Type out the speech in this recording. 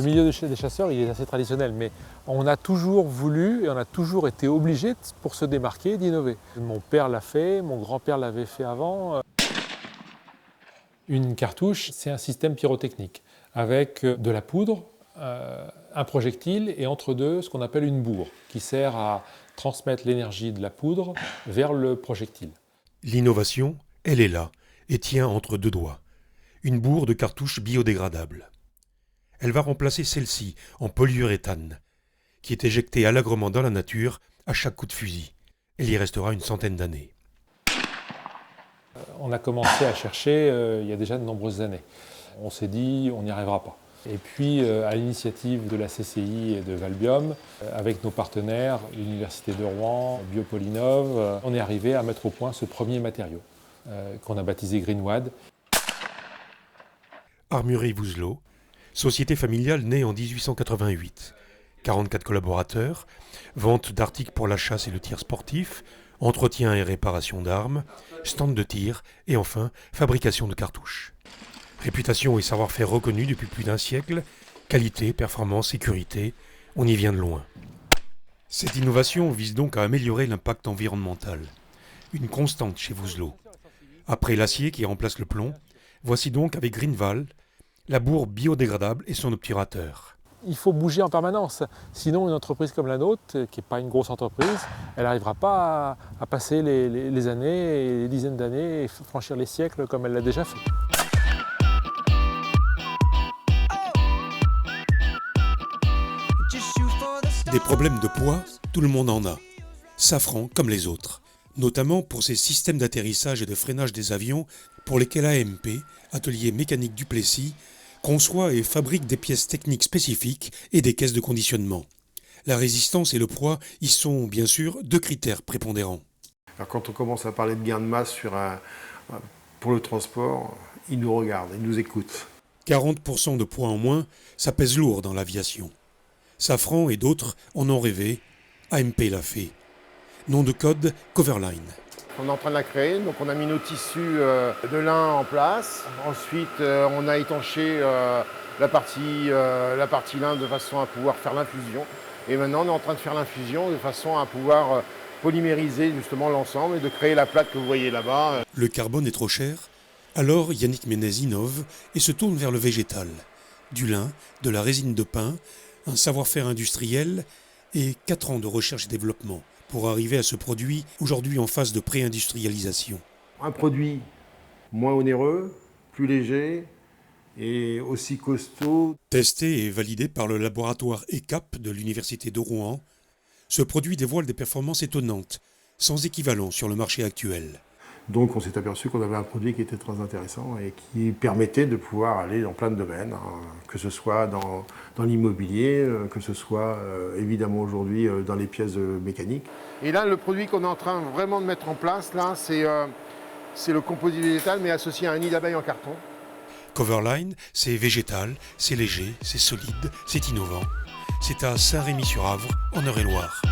Le milieu des chasseurs, il est assez traditionnel, mais on a toujours voulu et on a toujours été obligé, pour se démarquer, d'innover. Mon père l'a fait, mon grand-père l'avait fait avant. Une cartouche, c'est un système pyrotechnique avec de la poudre, un projectile et entre deux, ce qu'on appelle une bourre, qui sert à transmettre l'énergie de la poudre vers le projectile. L'innovation, elle est là et tient entre deux doigts. Une bourre de cartouche biodégradable. Elle va remplacer celle-ci en polyuréthane, qui est éjectée allègrement dans la nature à chaque coup de fusil. Elle y restera une centaine d'années. On a commencé à chercher il y a déjà de nombreuses années. On s'est dit, on n'y arrivera pas. Et puis, à l'initiative de la CCI et de Valbium, avec nos partenaires, l'Université de Rouen, Biopolinov, on est arrivé à mettre au point ce premier matériau, qu'on a baptisé Greenwad. Armurerie Vouzelot, société familiale née en 1888. 44 collaborateurs, vente d'articles pour la chasse et le tir sportif, entretien et réparation d'armes, stand de tir et enfin fabrication de cartouches. Réputation et savoir-faire reconnus depuis plus d'un siècle, qualité, performance, sécurité, on y vient de loin. Cette innovation vise donc à améliorer l'impact environnemental. Une constante chez Vouzelot. Après l'acier qui remplace le plomb, voici donc avec Greenwald la bourre biodégradable et son obturateur. Il faut bouger en permanence, sinon une entreprise comme la nôtre, qui n'est pas une grosse entreprise, elle n'arrivera pas à passer les années, et les dizaines d'années, et franchir les siècles comme elle l'a déjà fait. Des problèmes de poids, tout le monde en a. Safran comme les autres, notamment pour ses systèmes d'atterrissage et de freinage des avions pour lesquels AMP, Atelier Mécanique du Plessis, conçoit et fabrique des pièces techniques spécifiques et des caisses de conditionnement. La résistance et le poids y sont bien sûr deux critères prépondérants. Alors quand on commence à parler de gain de masse pour le transport, ils nous regardent, ils nous écoutent. 40% de poids en moins, ça pèse lourd dans l'aviation. Safran et d'autres en ont rêvé, AMP l'a fait. Nom de code Coverline. On est en train de la créer, donc on a mis nos tissus de lin en place. Ensuite, on a étanché la partie lin de façon à pouvoir faire l'infusion. Et maintenant, on est en train de faire l'infusion de façon à pouvoir polymériser justement l'ensemble et de créer la plaque que vous voyez là-bas. Le carbone est trop cher, alors Yannick Ménez innove et se tourne vers le végétal. Du lin, de la résine de pin, un savoir-faire industriel et 4 ans de recherche et développement pour arriver à ce produit aujourd'hui en phase de pré-industrialisation. Un produit moins onéreux, plus léger et aussi costaud. Testé et validé par le laboratoire ECAP de l'Université de Rouen, ce produit dévoile des performances étonnantes, sans équivalent sur le marché actuel. Donc on s'est aperçu qu'on avait un produit qui était très intéressant et qui permettait de pouvoir aller dans plein de domaines, que ce soit dans l'immobilier, que ce soit évidemment aujourd'hui dans les pièces mécaniques. Et là, le produit qu'on est en train vraiment de mettre en place, là, c'est le composite végétal, mais associé à un nid d'abeille en carton. Coverline, c'est végétal, c'est léger, c'est solide, c'est innovant. C'est à Saint-Rémy-sur-Avre, en Eure-et-Loire.